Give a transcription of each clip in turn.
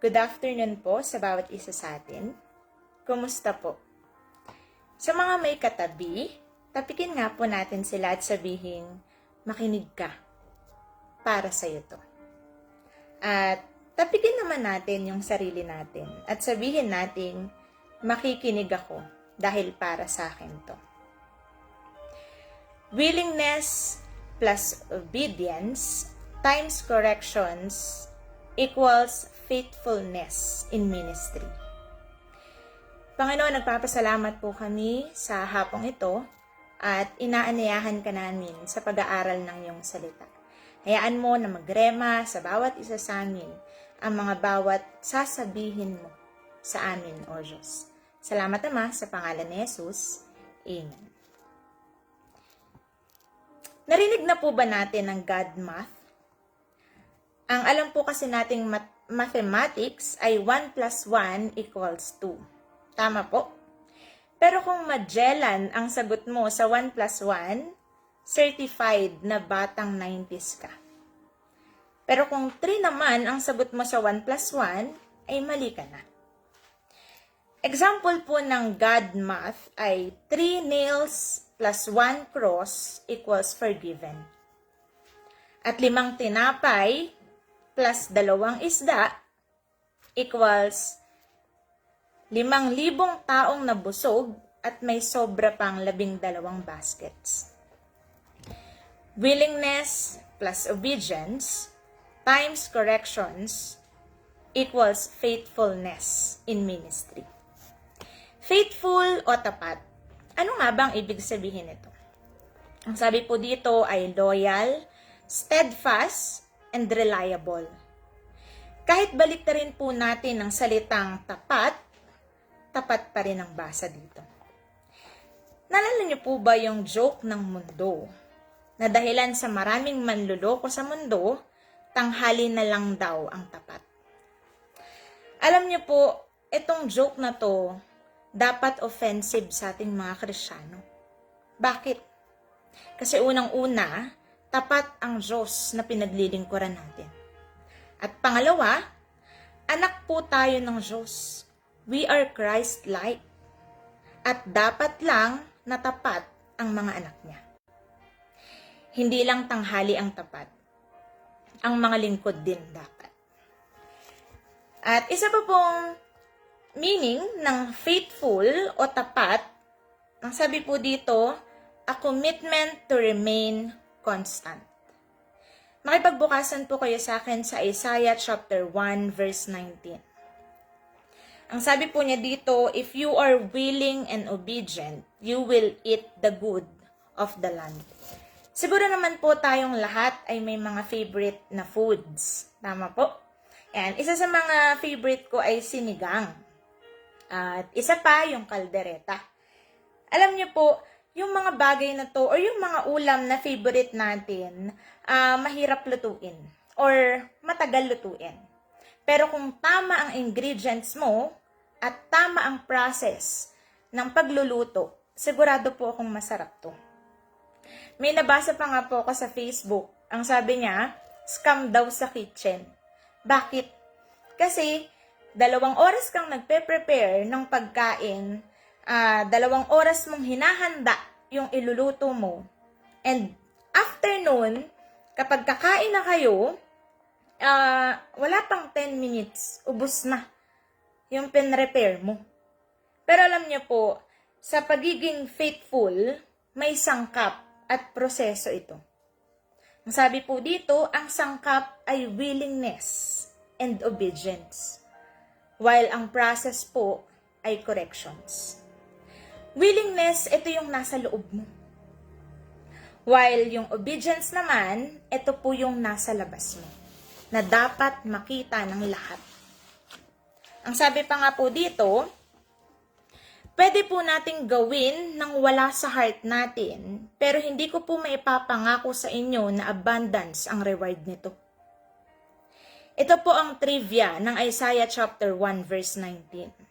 Good afternoon po sa bawat isa sa atin. Kumusta po? Sa mga may katabi, tapikin nga po natin sila at sabihin, makinig ka. Para sa'yo to. At tapikin naman natin yung sarili natin at sabihin natin, makikinig ako dahil para sa akin to. Willingness plus obedience times corrections equals faithfulness in ministry. Panginoon, nagpapasalamat po kami sa hapong ito at inaanyayahan ka namin sa pag-aaral ng iyong salita. Hayaan mo na magrema sa bawat isa sa amin ang mga bawat sasabihin mo sa amin, O Diyos. Salamat Ama sa pangalan ni Jesus. Amen. Narinig na po ba natin ang God Math? Ang alam po kasi nating mathematics ay 1 plus 1 equals 2. Tama po? Pero kung Magellan ang sagot mo sa 1 plus 1, certified na batang 90s ka. Pero kung 3 naman ang sagot mo sa 1 plus 1, ay mali ka na. Example po ng God Math ay 3 nails plus 1 cross equals forgiven. At 5 tinapay plus 2 isda equals 5,000 taong nabusog at may sobra pang 12 baskets. Willingness plus obedience times corrections equals faithfulness in ministry. Faithful o tapat. Ano nga bang ibig sabihin nito? Ang sabi po dito ay loyal, steadfast, and reliable. Kahit baliktarin po natin ang salitang tapat, tapat pa rin ang basa dito. Naalala niyo po ba yung joke ng mundo? Na dahilan sa maraming manluloko sa mundo, tanghali na lang daw ang tapat. Alam niyo po, itong joke na to, dapat offensive sa ating mga Kristiyano. Bakit? Kasi unang-una, tapat ang Diyos na pinaglilingkuran natin. At pangalawa, anak po tayo ng Diyos. We are Christ-like. At dapat lang na tapat ang mga anak niya. Hindi lang tanghali ang tapat. Ang mga lingkod din dapat. At isa pa pong meaning ng faithful o tapat, ang sabi po dito, a commitment to remain constant. Makipagbukasan po kayo sa akin sa Isaiah chapter 1 verse 19. Ang sabi po niya dito, if you are willing and obedient, you will eat the good of the land. Siguro naman po tayong lahat ay may mga favorite na foods. Tama po? Yan. Isa sa mga favorite ko ay sinigang. At isa pa yung kaldereta. Alam niyo po, yung mga bagay na to or yung mga ulam na favorite natin, mahirap lutuin or matagal lutuin. Pero kung tama ang ingredients mo at tama ang process ng pagluluto, sigurado po akong masarap to. May nabasa pa nga po ako sa Facebook. Ang sabi niya, scam daw sa kitchen. Bakit? Kasi 2 oras kang nagpe-prepare ng pagkain, 2 oras mong hinahanda yung iluluto mo. And after nun, kapag kakain na kayo, wala pang 10 minutes, ubos na yung pinrepare mo. Pero alam niyo po, sa pagiging faithful, may sangkap at proseso ito. Ang sabi po dito, ang sangkap ay willingness and obedience, while ang process po ay corrections. Willingness, ito yung nasa loob mo. While yung obedience naman, ito po yung nasa labas mo, na dapat makita ng lahat. Ang sabi pa nga po dito, pwede po nating gawin nang wala sa heart natin, pero hindi ko po maipapangako sa inyo na abundance ang reward nito. Ito po ang trivia ng Isaiah chapter 1 verse 19.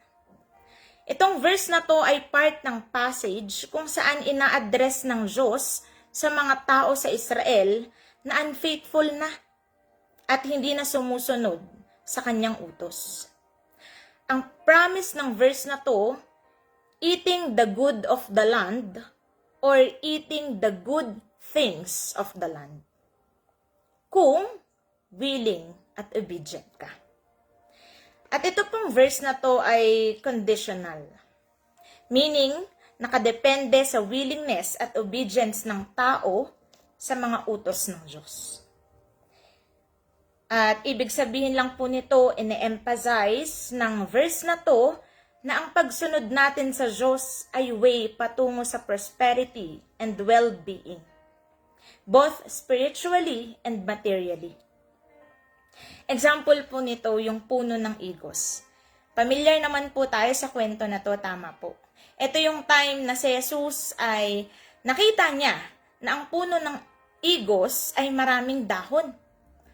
Itong verse na to ay part ng passage kung saan ina-address ng Diyos sa mga tao sa Israel na unfaithful na at hindi na sumusunod sa kanyang utos. Ang promise ng verse na to, eating the good of the land or eating the good things of the land. Kung willing at obedient ka. At ito pong verse na to ay conditional. Meaning, nakadepende sa willingness at obedience ng tao sa mga utos ng Diyos. At ibig sabihin lang po nito, ine-emphasize ng verse na to na ang pagsunod natin sa Diyos ay way patungo sa prosperity and well-being, both spiritually and materially. Example po nito, yung puno ng igos. Familiar naman po tayo sa kwento na to, tama po. Ito yung time na si Jesus ay nakita niya na ang puno ng igos ay maraming dahon.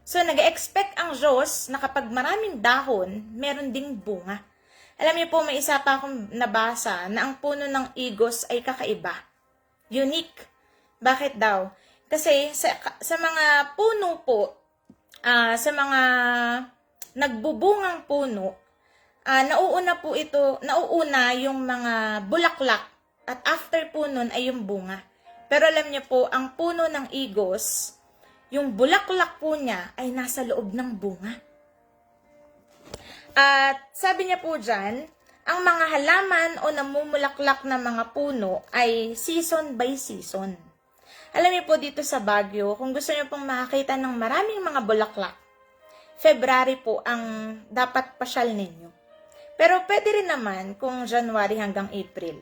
So, nag-expect ang Diyos na kapag maraming dahon, meron ding bunga. Alam niyo po, may isa pa akong nabasa na ang puno ng igos ay kakaiba. Unique. Bakit daw? Kasi sa mga puno po, sa mga nagbubungang puno, nauuna yung mga bulaklak at after po nun ay yung bunga. Pero alam niyo po, ang puno ng igos, yung bulaklak po niya ay nasa loob ng bunga. At sabi niya po dyan, ang mga halaman o namumulaklak na mga puno ay season by season. Alam niyo po dito sa Baguio, kung gusto niyo pong makakita ng maraming mga bulaklak, February po ang dapat pasyal ninyo. Pero pwede rin naman kung January hanggang April.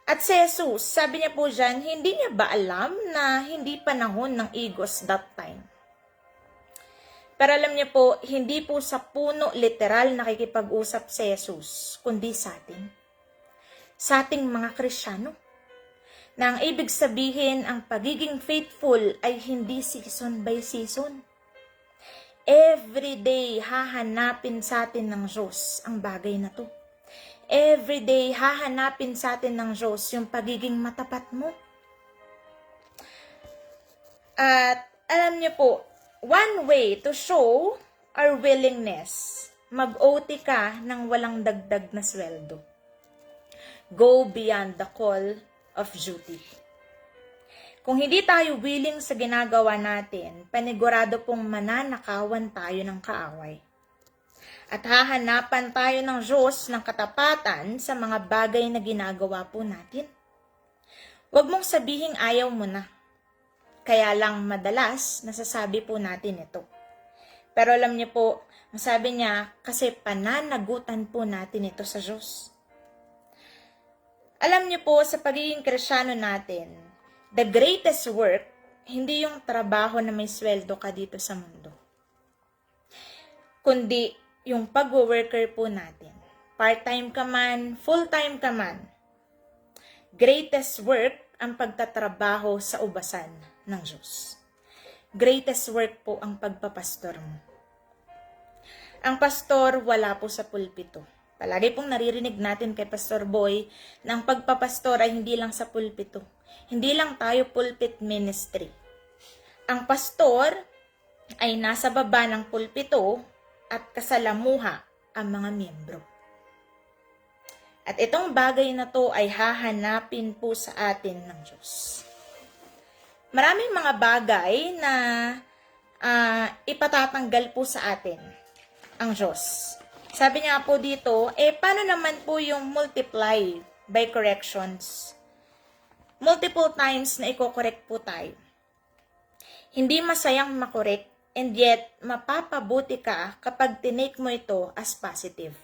At si Jesus, sabi niya po dyan, hindi niya ba alam na hindi panahon ng igos that time? Pero alam niya po, hindi po sa puno literal nakikipag-usap si Jesus, kundi sa atin. Sa ating mga Kristyano. Na ang ibig sabihin, ang pagiging faithful ay hindi season by season. Every day, hahanapin sa atin ng Diyos ang bagay na to. Every day, hahanapin sa atin ng Diyos yung pagiging matapat mo. At alam niyo po, one way to show our willingness, mag-OT ka ng walang dagdag na sweldo. Go beyond the call of duty. Kung hindi tayo willing sa ginagawa natin, panigurado pong mananakawan tayo ng kaaway. At hahanapan tayo ng Diyos ng katapatan sa mga bagay na ginagawa po natin. Huwag mong sabihing ayaw mo na. Kaya lang madalas nasasabi po natin ito. Pero alam niyo po, masabi niya kasi pananagutan po natin ito sa Diyos. Alam niyo po, sa pagiging Kristyano natin, the greatest work, hindi yung trabaho na may sweldo ka dito sa mundo. Kundi yung pag-worker po natin. Part-time ka man, full-time ka man. Greatest work ang pagtatrabaho sa ubasan ng Diyos. Greatest work po ang pagpapastor mo. Ang pastor wala po sa pulpito. Palagi pong naririnig natin kay Pastor Boy na ang pagpapastor ay hindi lang sa pulpito. Hindi lang tayo pulpit ministry. Ang pastor ay nasa baba ng pulpito at kasalamuha ang mga miyembro. At itong bagay na to ay hahanapin po sa atin ng Diyos. Maraming mga bagay na ipatatanggal po sa atin ang Diyos. Sabi niya po dito, paano naman po yung multiply by corrections? Multiple times na i-correct po tayo. Hindi masayang makorek, and yet mapapabuti ka kapag tinake mo ito as positive.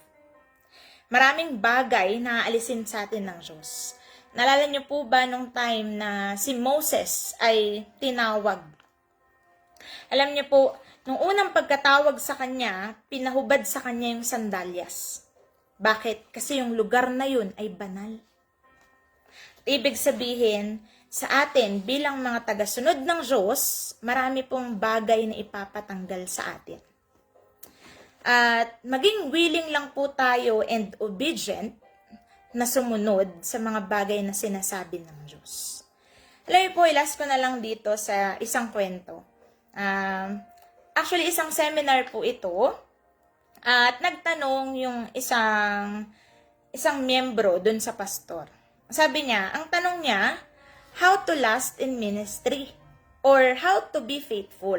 Maraming bagay na aalisin sa atin ng Diyos. Naalala niyo po ba nung time na si Moses ay tinawag? Alam niyo po, nung unang pagkatawag sa kanya, pinahubad sa kanya yung sandalyas. Bakit? Kasi yung lugar na yun ay banal. Ibig sabihin, sa atin bilang mga tagasunod ng Diyos, marami pong bagay na ipapatanggal sa atin. At maging willing lang po tayo and obedient na sumunod sa mga bagay na sinasabi ng Diyos. Alam niyo po, ilas ko na lang dito sa isang kwento. Actually, isang seminar po ito At nagtanong yung isang miyembro dun sa pastor. Sabi niya, ang tanong niya, how to last in ministry or how to be faithful.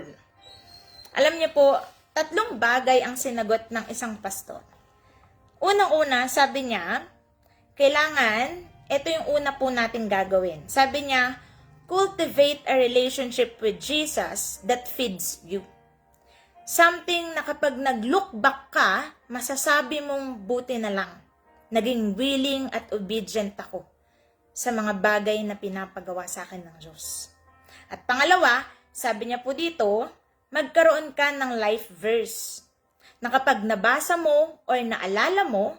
Alam niyo po, 3 bagay ang sinagot ng isang pastor. Unang-una, sabi niya, kailangan, ito yung una po natin gagawin. Sabi niya, cultivate a relationship with Jesus that feeds you. Something na kapag nag-look back ka, masasabi mong buti na lang. Naging willing at obedient ako sa mga bagay na pinapagawa sa akin ng Diyos. At pangalawa, sabi niya po dito, magkaroon ka ng life verse na kapag nabasa mo o naalala mo,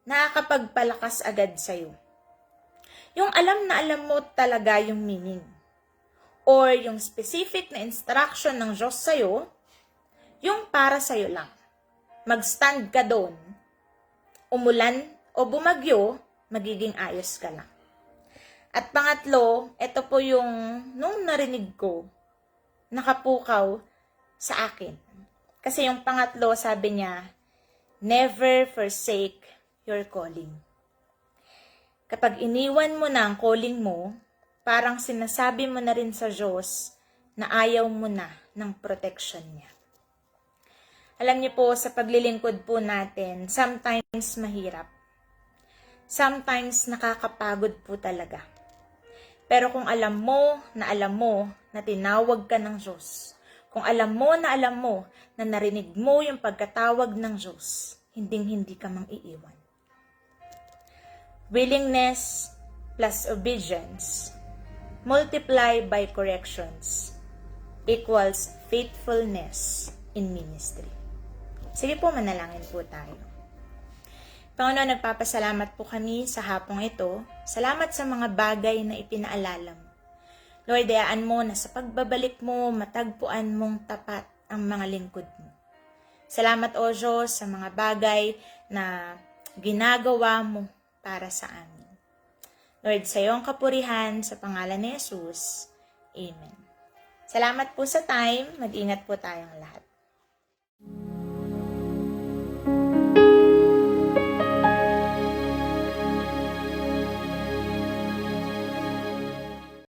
nakakapagpalakas agad sa'yo. Yung alam na alam mo talaga yung meaning or yung specific na instruction ng Diyos sa'yo, yung para sa'yo lang. Mag-stand ka doon, umulan o bumagyo, magiging ayos ka lang. At pangatlo, ito po yung nung narinig ko, nakapukaw sa akin. Kasi yung pangatlo, sabi niya, never forsake your calling. Kapag iniwan mo na ang calling mo, parang sinasabi mo na rin sa Diyos na ayaw mo na ng protection niya. Alam niyo po, sa paglilingkod po natin, sometimes mahirap. Sometimes nakakapagod po talaga. Pero kung alam mo na tinawag ka ng Diyos, kung alam mo na narinig mo yung pagkatawag ng Diyos, hinding-hindi ka mang iiwan. Willingness plus obedience, multiply by corrections, equals faithfulness in ministry. Sige po, manalangin po tayo. Panginoon, nagpapasalamat po kami sa hapong ito. Salamat sa mga bagay na ipinaalala mo. Lord, dayaan mo na sa pagbabalik mo, matagpuan mong tapat ang mga lingkod mo. Salamat, O Diyos, sa mga bagay na ginagawa mo para sa amin. Lord, sa iyong kapurihan, sa pangalan ni Jesus. Amen. Salamat po sa time. Mag-ingat po tayong lahat.